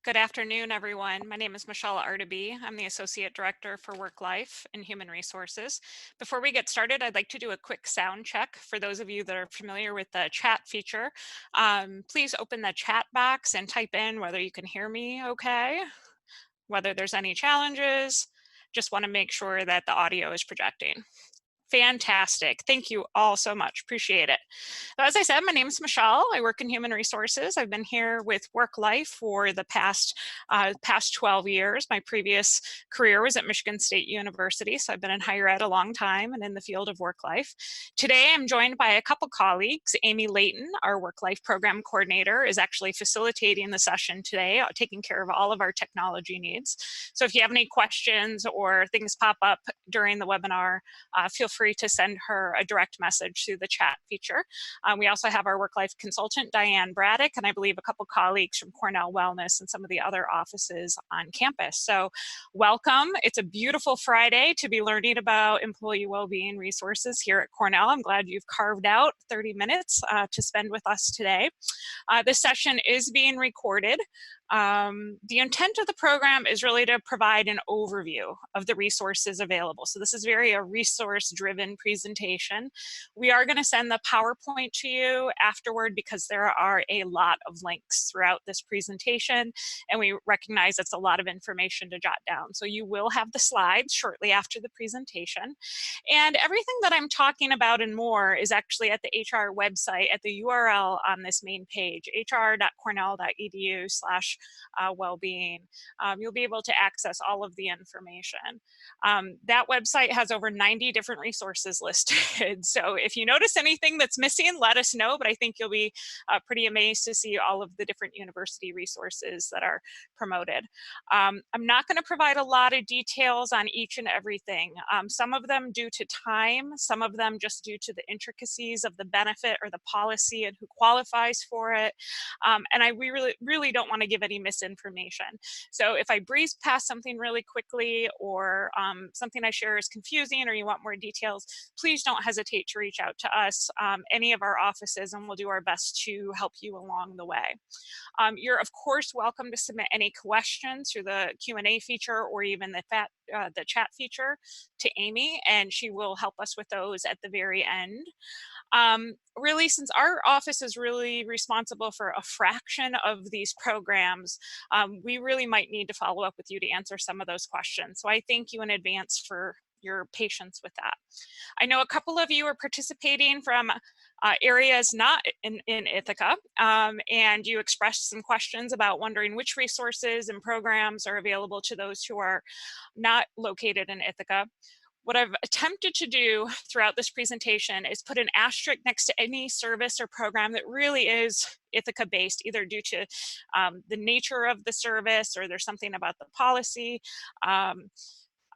Good afternoon, everyone. My name is Michelle Artaby. I'm the Associate Director for Work Life and Human Resources. Before we get started, I'd like to do a quick sound check. For those of you that are familiar with the chat feature, please open the chat box and type in whether you can hear me okay, whether there's any challenges. Just want to make sure that the audio is projecting. Fantastic. Thank you all so much. Appreciate it. As I said, my name is Michelle. I work in human resources. I've been here with Work Life for the past 12 years. My previous career was at Michigan State University, so I've been in higher ed a long time and in the field of work life. Today, I'm joined by a couple colleagues. Amy Layton, our Work Life Program Coordinator, is actually facilitating the session today, taking care of all of our technology needs. So if you have any questions or things pop up during the webinar, feel free to send her a direct message through the chat feature. We also have our work-life consultant, Diane Braddock, and I believe a couple colleagues from Cornell Wellness and some of the other offices on campus. So welcome. It's a beautiful Friday to be learning about employee well-being resources here at Cornell. I'm glad you've carved out 30 minutes to spend with us today. This session is being recorded. The intent of the program is really to provide an overview of the resources available. So this is very a resource-driven presentation. We are going to send the PowerPoint to you afterward because there are a lot of links throughout this presentation, and we recognize it's a lot of information to jot down. So you will have the slides shortly after the presentation. And everything that I'm talking about and more is actually at the HR website at the URL on this main page, hr.cornell.edu/wellbeing. You'll be able to access all of the information. That website has over 90 different resources listed. So if you notice anything that's missing, let us know, but I think you'll be pretty amazed to see all of the different university resources that are promoted. I'm not going to provide a lot of details on each and everything. Some of them due to time, some of them just due to the intricacies of the benefit or the policy and who qualifies for it. And we really don't want to give any misinformation. So if I breeze past something really quickly or something I share is confusing or you want more details, please don't hesitate to reach out to us, any of our offices, and we'll do our best to help you along the way. You're of course welcome to submit any questions through the Q&A feature or even the chat feature to Amy, and she will help us with those at the very end. Really, since our office is really responsible for a fraction of these programs, we really might need to follow up with you to answer some of those questions. So I thank you in advance for your patience with that. I know a couple of you are participating from areas not in Ithaca, and you expressed some questions about wondering which resources and programs are available to those who are not located in Ithaca. What I've attempted to do throughout this presentation is put an asterisk next to any service or program that really is Ithaca based, either due to the nature of the service or there's something about the policy.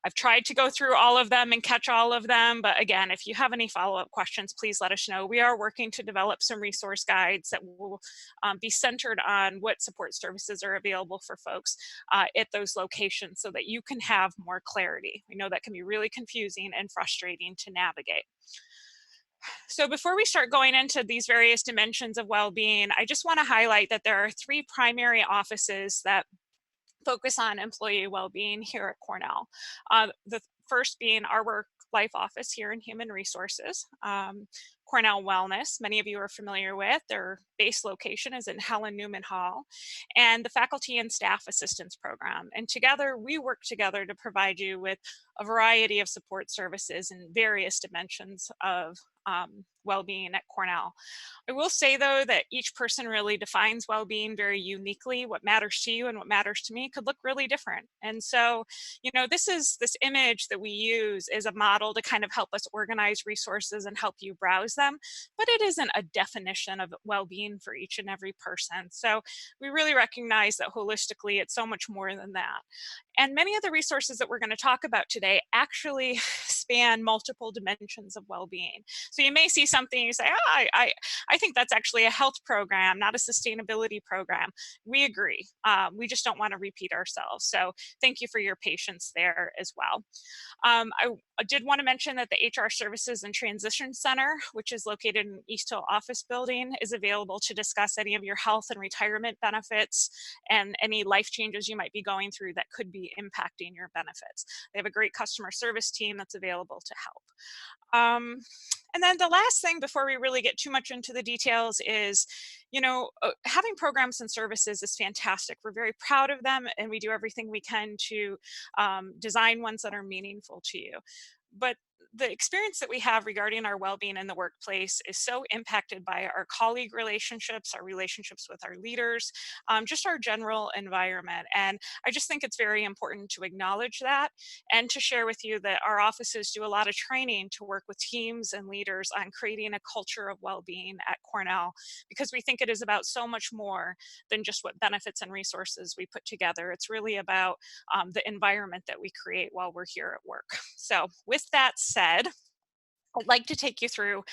I've tried to go through all of them and catch all of them, but again, if you have any follow-up questions, please let us know. We are working to develop some resource guides that will be centered on what support services are available for folks at those locations so that you can have more clarity. We know that can be really confusing and frustrating to navigate. So before we start going into these various dimensions of well-being, I just want to highlight that there are 3 primary offices that focus on employee well-being here at Cornell. The first being our work life office here in human resources. Cornell Wellness, many of you are familiar with. Their base location is in Helen Newman Hall, and the Faculty and Staff Assistance Program. And together, we work together to provide you with a variety of support services in various dimensions of well-being at Cornell. I will say though that each person really defines well-being very uniquely. What matters to you and what matters to me could look really different. And so, you know, this image that we use is a model to kind of help us organize resources and help you browse them, but it isn't a definition of well-being for each and every person. So we really recognize that holistically it's so much more than that. And many of the resources that we're going to talk about today actually span multiple dimensions of well-being. So you may see something, you say, oh, I think that's actually a health program, not a sustainability program. We agree. We just don't want to repeat ourselves. So thank you for your patience there as well. I did want to mention that the HR Services and Transition Center, which is located in East Hill Office Building, is available to discuss any of your health and retirement benefits and any life changes you might be going through that could be impacting your benefits. They have a great customer service team that's available to help. And then the last thing before we really get too much into the details is, having programs and services is fantastic. We're very proud of them, and we do everything we can to design ones that are meaningful to you. But the experience that we have regarding our well-being in the workplace is so impacted by our colleague relationships, our relationships with our leaders, just our general environment. And I just think it's very important to acknowledge that and to share with you that our offices do a lot of training to work with teams and leaders on creating a culture of well-being at Cornell, because we think it is about so much more than just what benefits and resources we put together. It's really about the environment that we create while we're here at work. So with that said, I'd like to take you through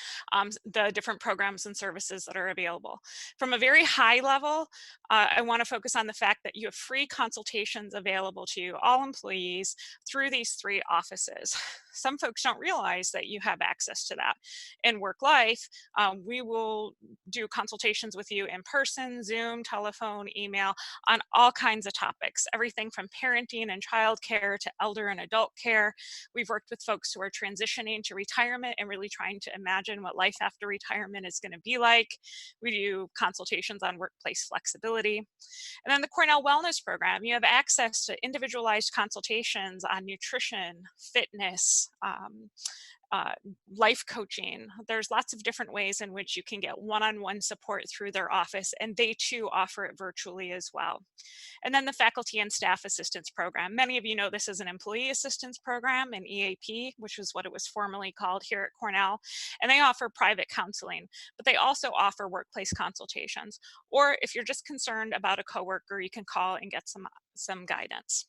the different programs and services that are available. From a very high level, I want to focus on the fact that you have free consultations available to you, all employees, through these 3 offices. Some folks don't realize that you have access to that. In work life, we will do consultations with you in person, Zoom, telephone, email, on all kinds of topics, everything from parenting and childcare to elder and adult care. We've worked with folks who are transitioning to retirement and really trying to imagine what life after retirement is going to be like. We do consultations on workplace flexibility. And then the Cornell Wellness Program, you have access to individualized consultations on nutrition, fitness, life coaching. There's lots of different ways in which you can get one-on-one support through their office, and they too offer it virtually as well. And then the Faculty and Staff Assistance Program. Many of you know this is an Employee Assistance Program, an EAP, which is what it was formerly called here at Cornell. And they offer private counseling, but they also offer workplace consultations. Or if you're just concerned about a coworker, you can call and get some guidance.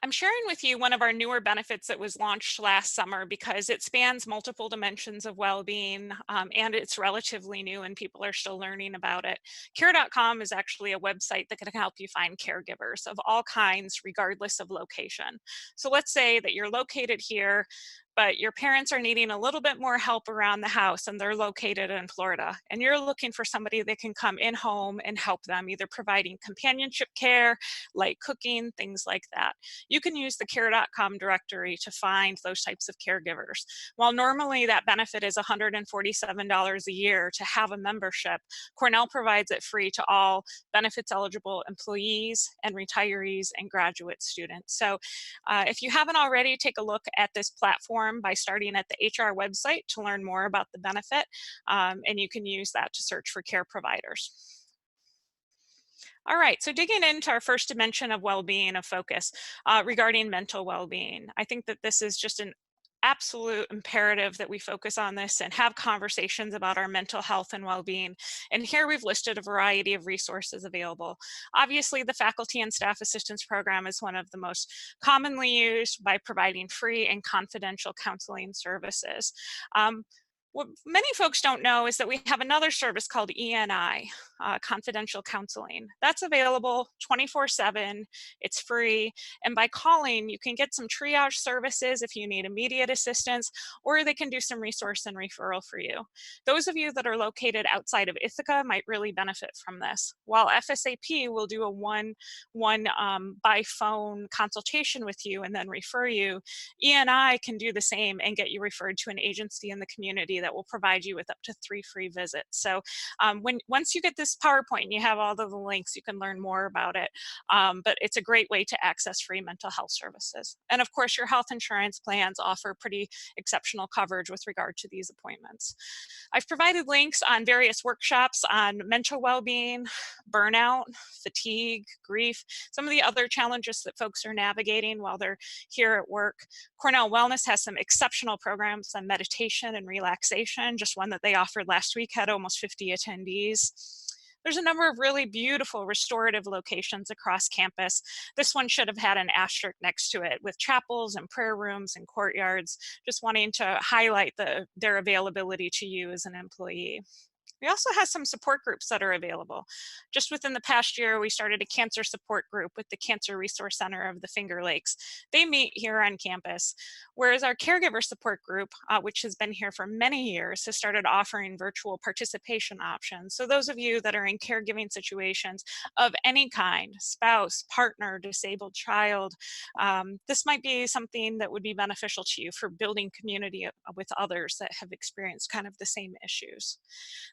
I'm sharing with you one of our newer benefits that was launched last summer because it spans multiple dimensions of well-being, and it's relatively new and people are still learning about it. Care.com is actually a website that can help you find caregivers of all kinds, regardless of location. So let's say that you're located here, but your parents are needing a little bit more help around the house and they're located in Florida, and you're looking for somebody that can come in home and help them, either providing companionship care, light cooking, things like that. You can use the care.com directory to find those types of caregivers. While normally that benefit is $147 a year to have a membership, Cornell provides it free to all benefits eligible employees and retirees and graduate students. So if you haven't already, take a look at this platform by starting at the HR website to learn more about the benefit, and you can use that to search for care providers. All right, so digging into our first dimension of well-being, of focus regarding mental well-being. I think that this is just an absolute imperative that we focus on this and have conversations about our mental health and well-being. And here we've listed a variety of resources available. Obviously, the Faculty and Staff Assistance Program is one of the most commonly used by providing free and confidential counseling services. What many folks don't know is that we have another service called ENI, Confidential Counseling. That's available 24/7, it's free, and by calling, you can get some triage services if you need immediate assistance, or they can do some resource and referral for you. Those of you that are located outside of Ithaca might really benefit from this. While FSAP will do a one by phone consultation with you and then refer you, ENI can do the same and get you referred to an agency in the community that will provide you with up to 3 free visits. So once you get this PowerPoint and you have all of the links, you can learn more about it. But it's a great way to access free mental health services. And of course, your health insurance plans offer pretty exceptional coverage with regard to these appointments. I've provided links on various workshops on mental well-being, burnout, fatigue, grief, some of the other challenges that folks are navigating while they're here at work. Cornell Wellness has some exceptional programs on meditation and relaxation. Just one that they offered last week had almost 50 attendees. There's a number of really beautiful restorative locations across campus. This one should have had an asterisk next to it with chapels and prayer rooms and courtyards, just wanting to highlight their availability to you as an employee. We also have some support groups that are available. Just within the past year, we started a cancer support group with the Cancer Resource Center of the Finger Lakes. They meet here on campus, whereas our caregiver support group, which has been here for many years, has started offering virtual participation options. So those of you that are in caregiving situations of any kind, spouse, partner, disabled child, this might be something that would be beneficial to you for building community with others that have experienced kind of the same issues.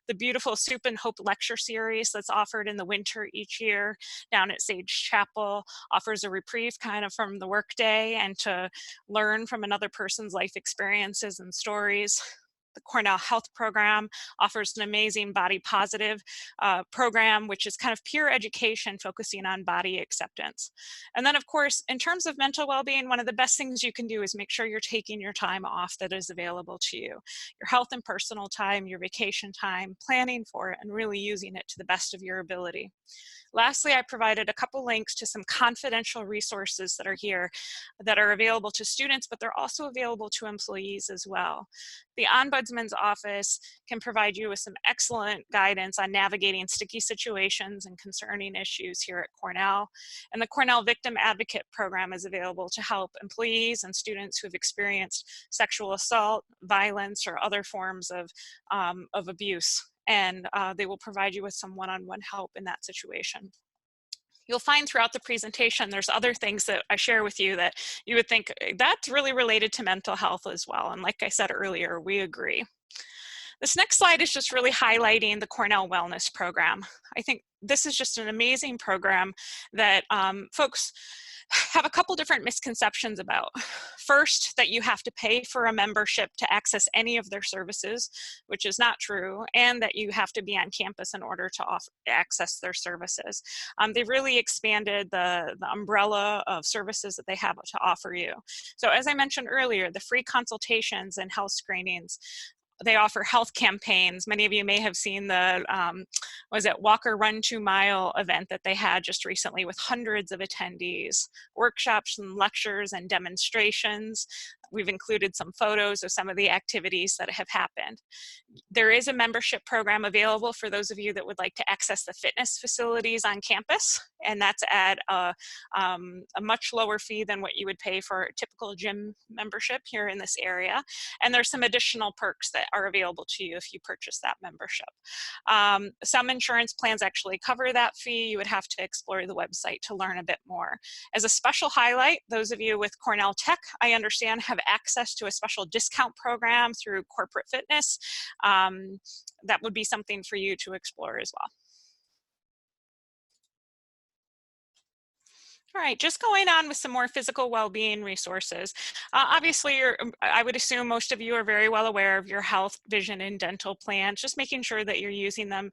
The beautiful Soup and Hope lecture series that's offered in the winter each year down at Sage Chapel offers a reprieve kind of from the workday and to learn from another person's life experiences and stories. The Cornell Health Program offers an amazing body positive program, which is kind of peer education focusing on body acceptance. And then, of course, in terms of mental well-being, one of the best things you can do is make sure you're taking your time off that is available to you. Your health and personal time, your vacation time, planning for it, and really using it to the best of your ability. Lastly, I provided a couple links to some confidential resources that are here that are available to students, but they're also available to employees as well. The Ombudsman's Office can provide you with some excellent guidance on navigating sticky situations and concerning issues here at Cornell. And the Cornell Victim Advocate Program is available to help employees and students who have experienced sexual assault, violence, or other forms of abuse. And they will provide you with some one-on-one help in that situation. You'll find throughout the presentation, there's other things that I share with you that you would think that's really related to mental health as well. And like I said earlier, we agree. This next slide is just really highlighting the Cornell Wellness Program. I think this is just an amazing program that folks have a couple different misconceptions about. First, that you have to pay for a membership to access any of their services, which is not true, and that you have to be on campus in order to access their services. They've really expanded the umbrella of services that they have to offer you. So as I mentioned earlier, the free consultations and health screenings. They offer health campaigns. Many of you may have seen the, was it Walker Run 2 Mile event that they had just recently with hundreds of attendees, workshops and lectures and demonstrations. We've included some photos of some of the activities that have happened. There is a membership program available for those of you that would like to access the fitness facilities on campus, and that's at a much lower fee than what you would pay for a typical gym membership here in this area. And there's some additional perks that are available to you if you purchase that membership. Some insurance plans actually cover that fee. You would have to explore the website to learn a bit more. As a special highlight, those of you with Cornell Tech, I understand, have access to a special discount program through Corporate Fitness. That would be something for you to explore as well. All right, just going on with some more physical well-being resources. Obviously, I would assume most of you are very well aware of your health, vision, and dental plans, just making sure that you're using them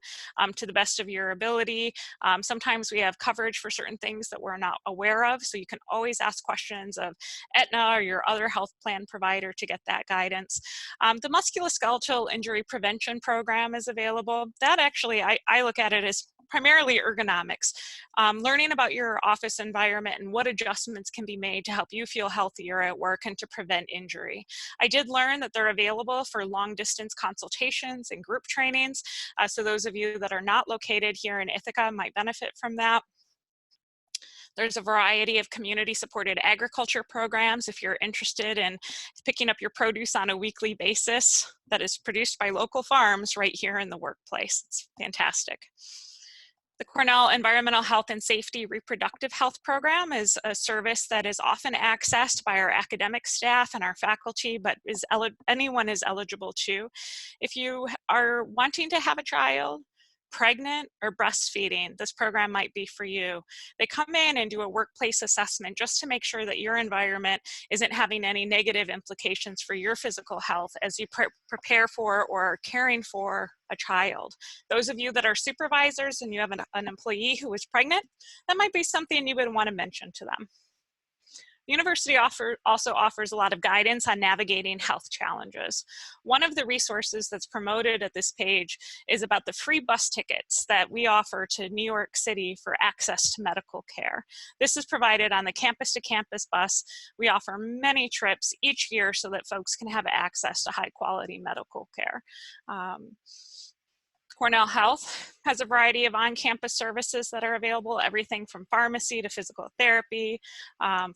to the best of your ability. Sometimes we have coverage for certain things that we're not aware of, so you can always ask questions of Aetna or your other health plan provider to get that guidance. The musculoskeletal injury prevention program is available. That actually, I look at it as primarily ergonomics, learning about your office environment and what adjustments can be made to help you feel healthier at work and to prevent injury. I did learn that they're available for long distance consultations and group trainings. So those of you that are not located here in Ithaca might benefit from that. There's a variety of community supported agriculture programs if you're interested in picking up your produce on a weekly basis that is produced by local farms right here in the workplace. It's fantastic. The Cornell Environmental Health and Safety Reproductive Health Program is a service that is often accessed by our academic staff and our faculty, but anyone is eligible to. If you are wanting to have a child, pregnant, or breastfeeding, this program might be for you. They come in and do a workplace assessment just to make sure that your environment isn't having any negative implications for your physical health as you prepare for or are caring for a child. Those of you that are supervisors and you have an employee who is pregnant, that might be something you would want to mention to them. The university also offers a lot of guidance on navigating health challenges. One of the resources that's promoted at this page is about the free bus tickets that we offer to New York City for access to medical care. This is provided on the campus-to-campus bus. We offer many trips each year so that folks can have access to high-quality medical care. Cornell Health has a variety of on-campus services that are available, everything from pharmacy to physical therapy,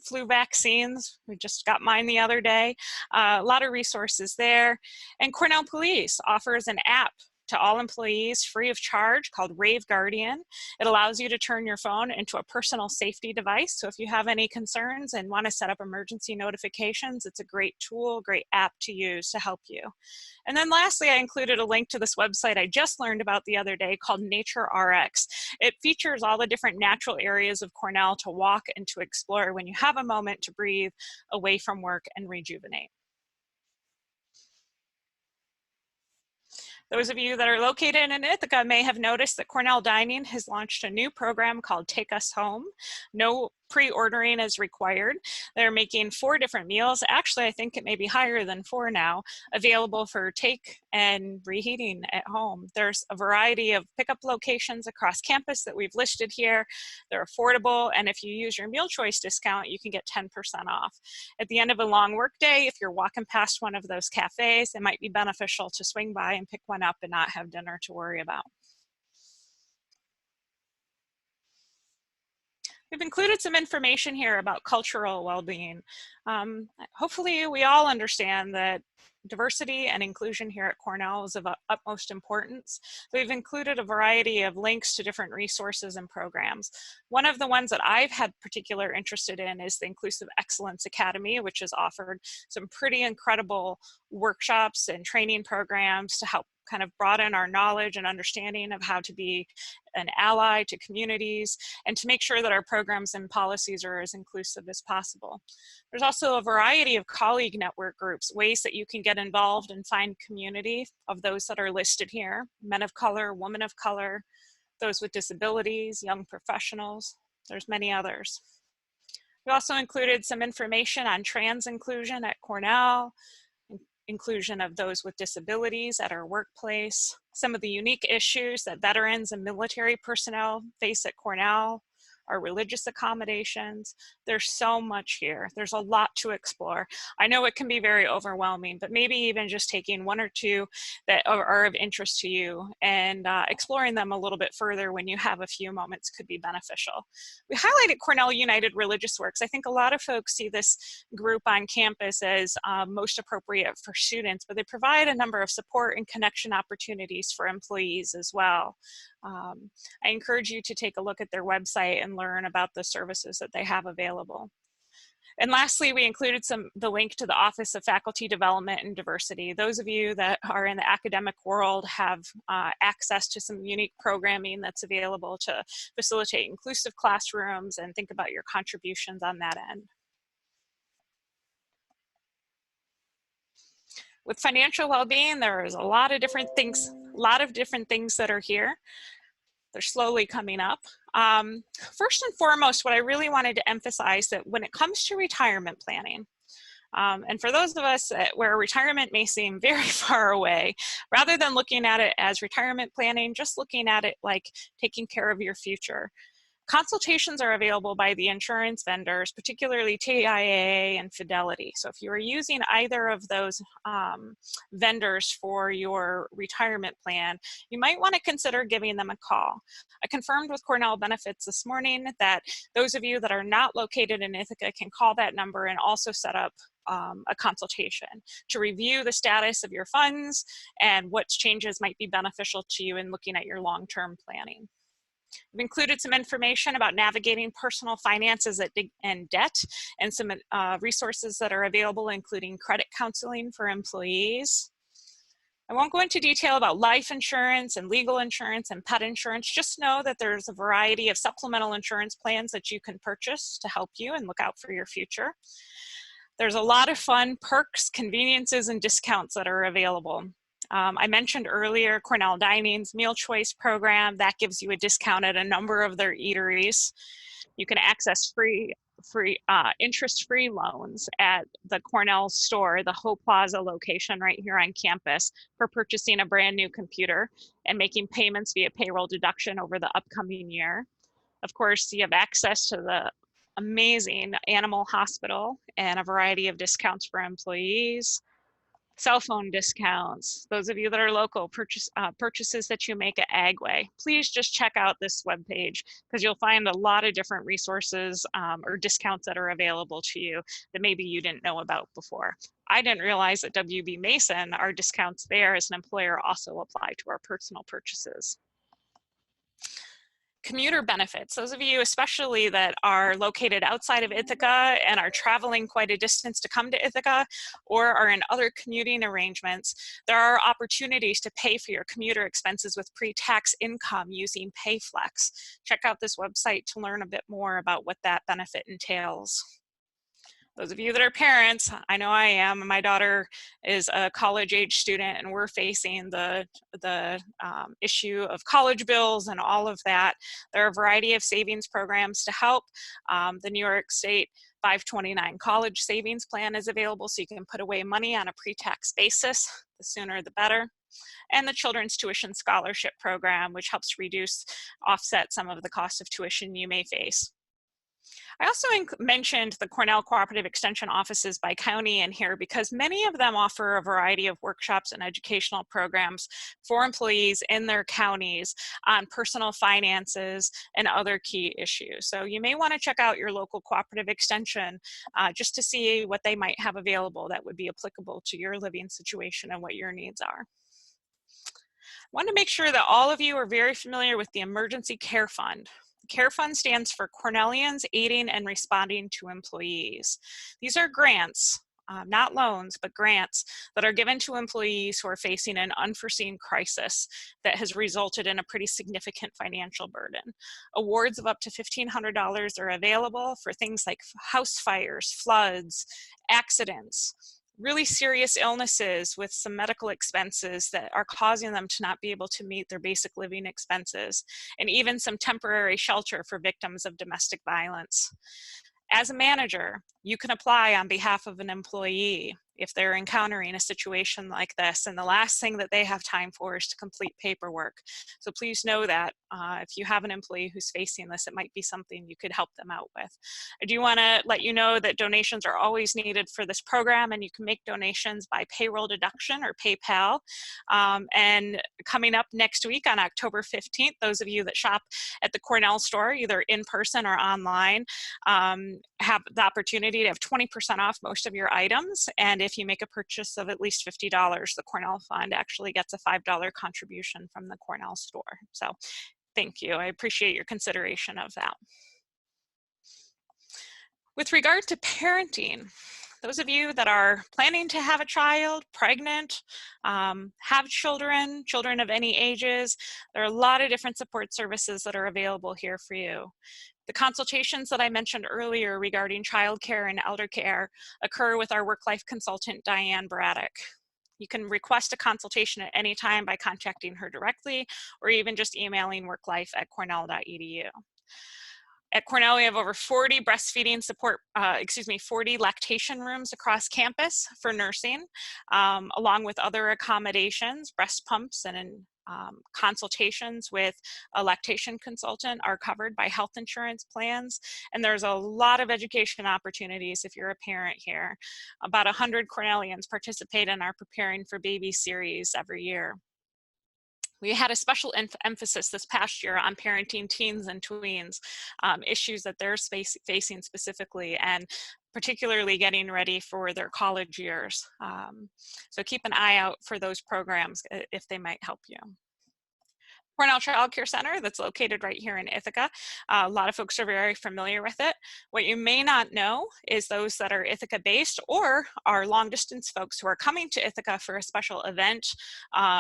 flu vaccines. We just got mine the other day. A lot of resources there. And Cornell Police offers an app to all employees free of charge called Rave Guardian. It allows you to turn your phone into a personal safety device. So if you have any concerns and want to set up emergency notifications, it's a great tool, great app to use to help you. And then lastly, I included a link to this website I just learned about the other day called Nature RX. It features all the different natural areas of Cornell to walk and to explore when you have a moment to breathe away from work and rejuvenate. Those of you that are located in Ithaca may have noticed that Cornell Dining has launched a new program called Take Us Home. No pre-ordering is required. They're making 4 different meals. Actually, I think it may be higher than 4 now, available for take and reheating at home. There's a variety of pickup locations across campus that we've listed here. They're affordable, and if you use your meal choice discount, you can get 10% off. At the end of a long work day, if you're walking past one of those cafes, it might be beneficial to swing by and pick one up and not have dinner to worry about. We've included some information here about cultural well-being. Hopefully we all understand that diversity and inclusion here at Cornell is of utmost importance. So we've included a variety of links to different resources and programs. One of the ones that I've had particular interest in is the Inclusive Excellence Academy, which has offered some pretty incredible workshops and training programs to help kind of broaden our knowledge and understanding of how to be an ally to communities and to make sure that our programs and policies are as inclusive as possible. There's also a variety of colleague network groups, ways that you can get involved and find community of those that are listed here: men of color, women of color, those with disabilities, young professionals. There's many others. We also included some information on trans inclusion at Cornell, inclusion of those with disabilities at our workplace, some of the unique issues that veterans and military personnel face at Cornell, our religious accommodations. There's so much here. There's a lot to explore. I know it can be very overwhelming, but maybe even just taking 1 or 2 that are of interest to you and exploring them a little bit further when you have a few moments could be beneficial. We highlighted Cornell United Religious Works. I think a lot of folks see this group on campus as most appropriate for students, but they provide a number of support and connection opportunities for employees as well. I encourage you to take a look at their website and learn about the services that they have available. And lastly, we included the link to the Office of Faculty Development and Diversity. Those of you that are in the academic world have access to some unique programming that's available to facilitate inclusive classrooms and think about your contributions on that end. With financial well-being, there is a lot of different things that are here. They're slowly coming up. First and foremost, what I really wanted to emphasize that when it comes to retirement planning, and for those of us where retirement may seem very far away, rather than looking at it as retirement planning, just looking at it like taking care of your future. Consultations are available by the insurance vendors, particularly TIAA and Fidelity. So if you are using either of those vendors for your retirement plan, you might want to consider giving them a call. I confirmed with Cornell Benefits this morning that those of you that are not located in Ithaca can call that number and also set up a consultation to review the status of your funds and what changes might be beneficial to you in looking at your long-term planning. We've included some information about navigating personal finances and debt and some resources that are available, including credit counseling for employees. I won't go into detail about life insurance and legal insurance and pet insurance. Just know that there's a variety of supplemental insurance plans that you can purchase to help you and look out for your future. There's a lot of fun perks, conveniences, and discounts that are available. I mentioned earlier Cornell Dining's Meal Choice program. That gives you a discount at a number of their eateries. You can access interest-free loans at the Cornell store, the Hope Plaza location right here on campus, for purchasing a brand new computer and making payments via payroll deduction over the upcoming year. Of course, you have access to the amazing animal hospital and a variety of discounts for employees. Cell phone discounts. Those of you that are local, purchases that you make at Agway. Please just check out this webpage because you'll find a lot of different resources or discounts that are available to you that maybe you didn't know about before. I didn't realize that WB Mason, our discounts there as an employer also apply to our personal purchases. Commuter benefits. Those of you especially that are located outside of Ithaca and are traveling quite a distance to come to Ithaca or are in other commuting arrangements, there are opportunities to pay for your commuter expenses with pre-tax income using PayFlex. Check out this website to learn a bit more about what that benefit entails. Those of you that are parents, I know I am. My daughter is a college-age student, and we're facing the issue of college bills and all of that. There are a variety of savings programs to help. The New York State 529 College Savings Plan is available, so you can put away money on a pre-tax basis. The sooner, the better. And the Children's Tuition Scholarship Program, which helps offset some of the cost of tuition you may face. I also mentioned the Cornell Cooperative Extension offices by county in here because many of them offer a variety of workshops and educational programs for employees in their counties on personal finances and other key issues. So you may want to check out your local cooperative extension just to see what they might have available that would be applicable to your living situation and what your needs are. I want to make sure that all of you are very familiar with the Emergency Care Fund. CARE Fund stands for Cornellians Aiding and Responding to Employees. These are grants, not loans, but grants that are given to employees who are facing an unforeseen crisis that has resulted in a pretty significant financial burden. Awards of up to $1,500 are available for things like house fires, floods, accidents, really serious illnesses with some medical expenses that are causing them to not be able to meet their basic living expenses, and even some temporary shelter for victims of domestic violence. As a manager, you can apply on behalf of an employee if they're encountering a situation like this, and the last thing that they have time for is to complete paperwork. So please know that if you have an employee who's facing this, it might be something you could help them out with. I do want to let you know that donations are always needed for this program, and you can make donations by payroll deduction or PayPal. And coming up next week on October 15th, those of you that shop at the Cornell store, either in person or online, have the opportunity to have 20% off most of your items. And if you make a purchase of at least $50, the Cornell Fund actually gets a $5 contribution from the Cornell store. So thank you. I appreciate your consideration of that. With regard to parenting, those of you that are planning to have a child, pregnant, have children of any ages, there are a lot of different support services that are available here for you. The consultations that I mentioned earlier regarding childcare and elder care occur with our work-life consultant, Diane Braddock. You can request a consultation at any time by contacting her directly or even just emailing worklife@cornell.edu. At Cornell, we have over 40 breastfeeding support, 40 lactation rooms across campus for nursing, along with other accommodations. Breast pumps and consultations with a lactation consultant are covered by health insurance plans. And there's a lot of education opportunities if you're a parent here. About 100 Cornellians participate in our Preparing for Baby series every year. We had a special emphasis this past year on parenting teens and tweens, issues that they're facing specifically, and particularly getting ready for their college years. So keep an eye out for those programs if they might help you. Cornell Child Care Center that's located right here in Ithaca. A lot of folks are very familiar with it. What you may not know is those that are Ithaca based or are long distance folks who are coming to Ithaca for a special event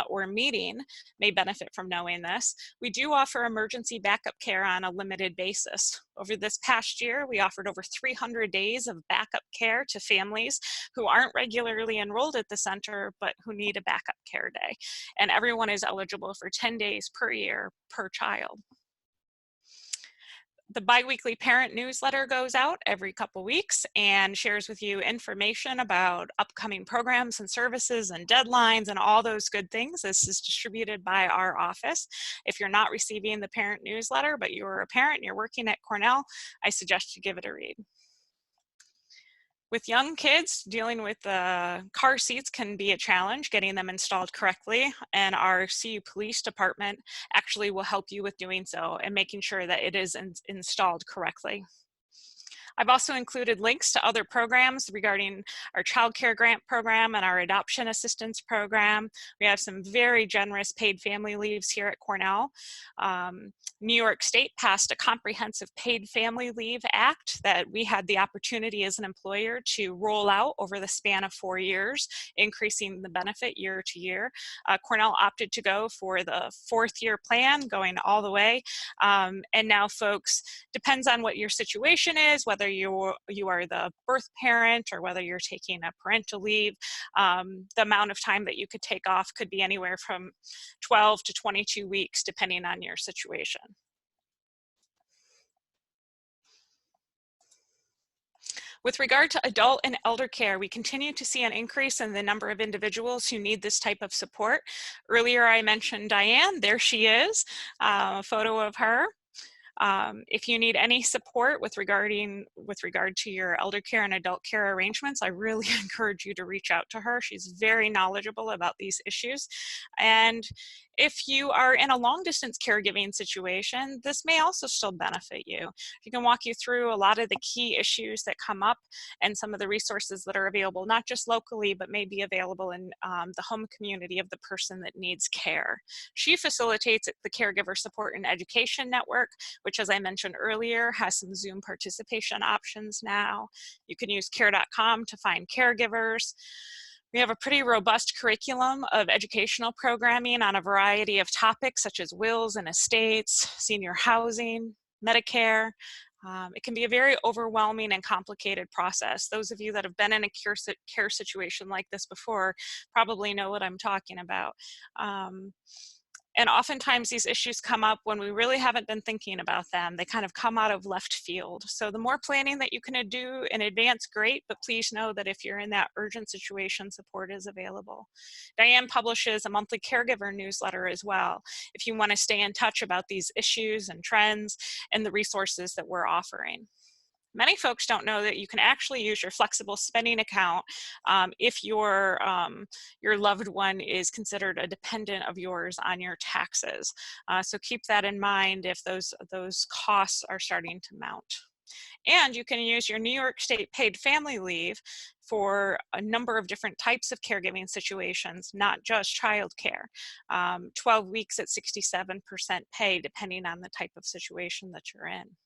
or meeting may benefit from knowing this. We do offer emergency backup care on a limited basis. Over this past year, we offered over 300 days of backup care to families who aren't regularly enrolled at the center, but who need a backup care day. And everyone is eligible for 10 days per year per child. The biweekly parent newsletter goes out every couple weeks and shares with you information about upcoming programs and services and deadlines and all those good things. This is distributed by our office. If you're not receiving the parent newsletter, but you're a parent and you're working at Cornell, I suggest you give it a read. With young kids, dealing with car seats can be a challenge, getting them installed correctly, and our CU Police Department actually will help you with doing so and making sure that it is installed correctly. I've also included links to other programs regarding our child care grant program and our adoption assistance program. We have some very generous paid family leaves here at Cornell. New York State passed a comprehensive paid family leave act that we had the opportunity as an employer to roll out over the span of 4 years, increasing the benefit year to year. Cornell opted to go for the 4th year plan, going all the way. And now folks, depends on what your situation is, whether you are the birth parent or whether you're taking a parental leave, the amount of time that you could take off could be anywhere from 12 to 22 weeks, depending on your situation. With regard to adult and elder care, we continue to see an increase in the number of individuals who need this type of support. Earlier I mentioned Diane, there she is, a photo of her. If you need any support with regard to your elder care and adult care arrangements, I really encourage you to reach out to her. She's very knowledgeable about these issues. And if you are in a long distance caregiving situation, this may also still benefit you. She can walk you through a lot of the key issues that come up and some of the resources that are available, not just locally, but may be available in the home community of the person that needs care. She facilitates the Caregiver Support and Education Network, which, as I mentioned earlier, has some Zoom participation options now. You can use care.com to find caregivers. We have a pretty robust curriculum of educational programming on a variety of topics such as wills and estates, senior housing, Medicare. It can be a very overwhelming and complicated process. Those of you that have been in a care situation like this before probably know what I'm talking about. And oftentimes these issues come up when we really haven't been thinking about them. They kind of come out of left field. So the more planning that you can do in advance, great, but please know that if you're in that urgent situation, support is available. Diane publishes a monthly caregiver newsletter as well, if you want to stay in touch about these issues and trends and the resources that we're offering. Many folks don't know that you can actually use your flexible spending account if your loved one is considered a dependent of yours on your taxes. So keep that in mind if those costs are starting to mount. And you can use your New York State paid family leave for a number of different types of caregiving situations, not just childcare. 12 weeks at 67% pay, depending on the type of situation that you're in.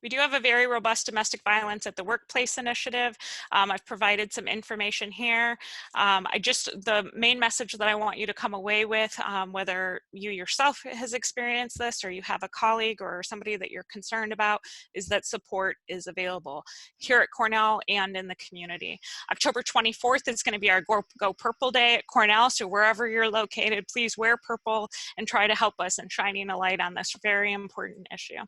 We do have a very robust domestic violence at the workplace initiative. I've provided some information here. The main message that I want you to come away with, whether you yourself has experienced this or you have a colleague or somebody that you're concerned about, is that support is available here at Cornell and in the community. October 24th is going to be our Go Purple Day at Cornell, so wherever you're located, please wear purple and try to help us in shining a light on this very important issue.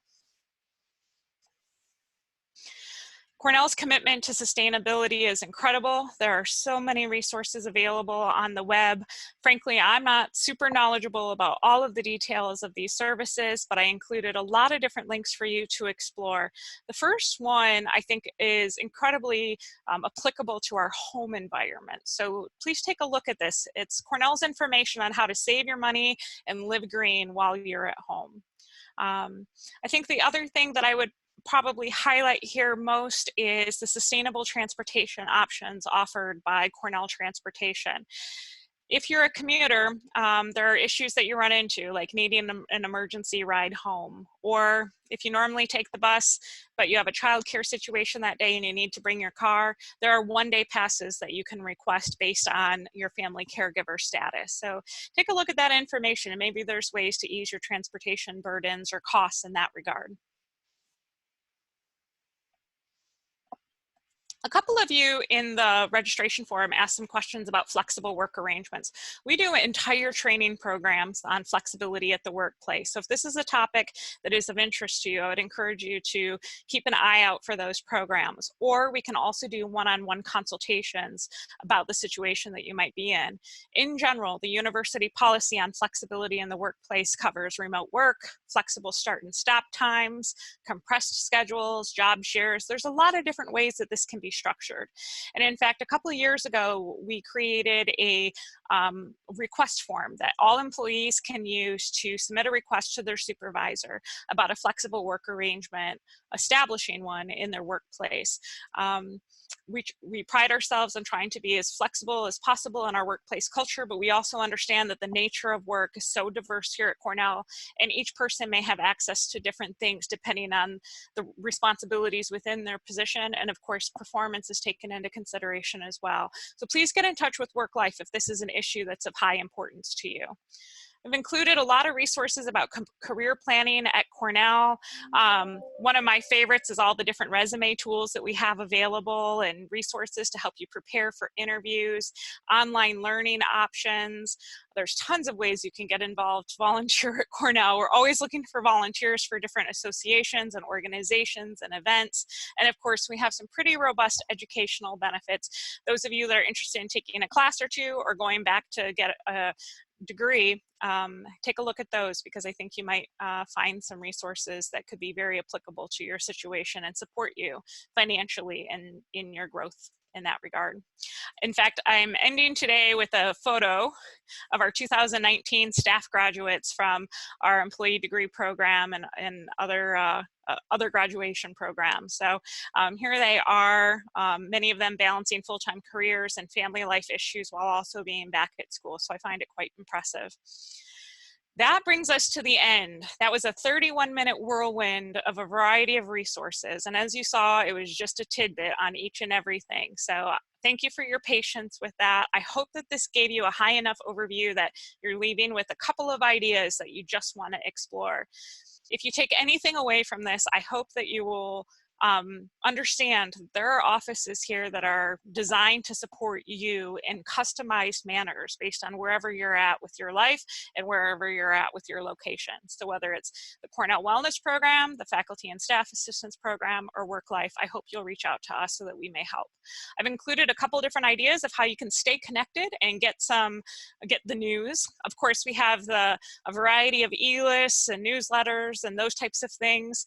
Cornell's commitment to sustainability is incredible. There are so many resources available on the web. Frankly, I'm not super knowledgeable about all of the details of these services, but I included a lot of different links for you to explore. The first one I think is incredibly applicable to our home environment. So please take a look at this. It's Cornell's information on how to save your money and live green while you're at home. I think the other thing that I would probably highlight here most is the sustainable transportation options offered by Cornell Transportation. If you're a commuter, there are issues that you run into, like needing an emergency ride home, or if you normally take the bus, but you have a child care situation that day and you need to bring your car, there are one-day passes that you can request based on your family caregiver status. So take a look at that information, and maybe there's ways to ease your transportation burdens or costs in that regard. A couple of you in the registration forum asked some questions about flexible work arrangements. We do entire training programs on flexibility at the workplace. So if this is a topic that is of interest to you, I would encourage you to keep an eye out for those programs. Or we can also do one-on-one consultations about the situation that you might be in. In general, the university policy on flexibility in the workplace covers remote work, flexible start and stop times, compressed schedules, job shares. There's a lot of different ways that this can be structured. And in fact, a couple of years ago, we created a request form that all employees can use to submit a request to their supervisor about a flexible work arrangement, establishing one in their workplace. We pride ourselves on trying to be as flexible as possible in our workplace culture, but we also understand that the nature of work is so diverse here at Cornell, and each person may have access to different things depending on the responsibilities within their position, and of course performance is taken into consideration as well. So please get in touch with work life if this is an issue that's of high importance to you. I've included a lot of resources about career planning at Cornell. One of my favorites is all the different resume tools that we have available and resources to help you prepare for interviews, online learning options. There's tons of ways you can get involved, volunteer at Cornell. We're always looking for volunteers for different associations and organizations and events. And of course, we have some pretty robust educational benefits. Those of you that are interested in taking a class or two or going back to get a degree, take a look at those, because I think you might find some resources that could be very applicable to your situation and support you financially and in your growth in that regard. In fact, I'm ending today with a photo of our 2019 staff graduates from our employee degree program and other graduation programs. So here they are, many of them balancing full-time careers and family life issues while also being back at school. So I find it quite impressive. That brings us to the end. That was a 31-minute whirlwind of a variety of resources. And as you saw, it was just a tidbit on each and everything. So thank you for your patience with that. I hope that this gave you a high enough overview that you're leaving with a couple of ideas that you just want to explore. If you take anything away from this, I hope that you will understand there are offices here that are designed to support you in customized manners based on wherever you're at with your life and wherever you're at with your location. So whether it's the Cornell Wellness Program, the Faculty and Staff Assistance Program, or Work Life, I hope you'll reach out to us so that we may help. I've included a couple different ideas of how you can stay connected and get the news. Of course, we have a variety of e-lists and newsletters and those types of things.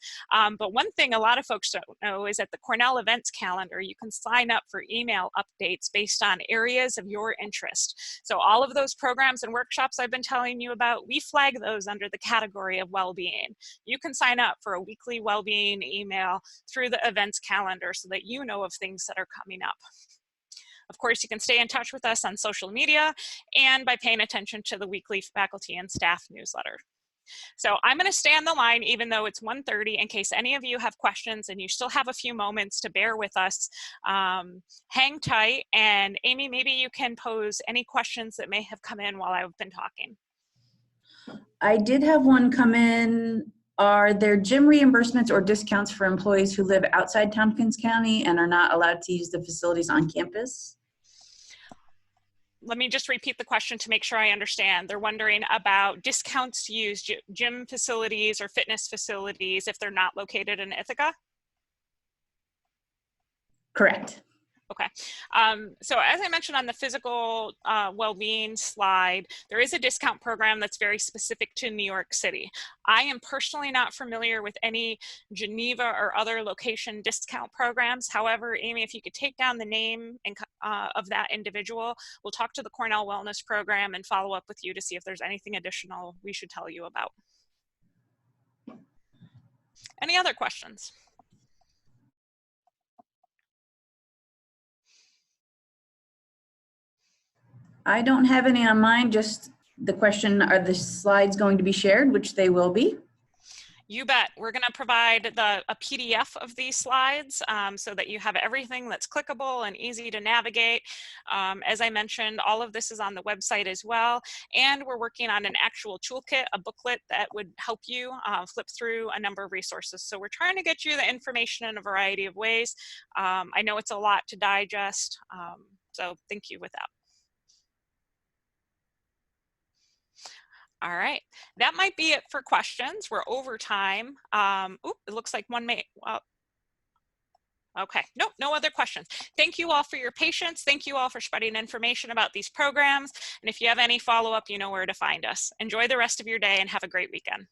But one thing a lot of folks don't know is that the Cornell events calendar, you can sign up for email updates based on areas of your interest. So all of those programs and workshops I've been telling you about, we flag those under the category of well-being. You can sign up for a weekly well-being email through the events calendar so that you know of things that are coming up. Of course, you can stay in touch with us on social media and by paying attention to the weekly faculty and staff newsletter. So I'm going to stay on the line even though it's 1:30 in case any of you have questions and you still have a few moments to bear with us. Hang tight, and Amy, maybe you can pose any questions that may have come in while I've been talking. I did have one come in. Are there gym reimbursements or discounts for employees who live outside Tompkins County and are not allowed to use the facilities on campus? Let me just repeat the question to make sure I understand. They're wondering about discounts to use gym facilities or fitness facilities if they're not located in Ithaca? Correct. Okay. So as I mentioned on the physical well-being slide, there is a discount program that's very specific to New York City. I am personally not familiar with any Geneva or other location discount programs. However, Amy, if you could take down the name and, of that individual, we'll talk to the Cornell Wellness Program and follow up with you to see if there's anything additional we should tell you about. Any other questions? I don't have any on mine, just the question, are the slides going to be shared, which they will be? You bet. We're going to provide a PDF of these slides so that you have everything that's clickable and easy to navigate. As I mentioned, all of this is on the website as well. And we're working on an actual toolkit, a booklet that would help you flip through a number of resources. So we're trying to get you the information in a variety of ways. I know it's a lot to digest. So thank you with that. All right, that might be it for questions. We're over time. It looks like one may, well, okay, nope, no other questions. Thank you all for your patience. Thank you all for spreading information about these programs. And if you have any follow-up, you know where to find us. Enjoy the rest of your day and have a great weekend.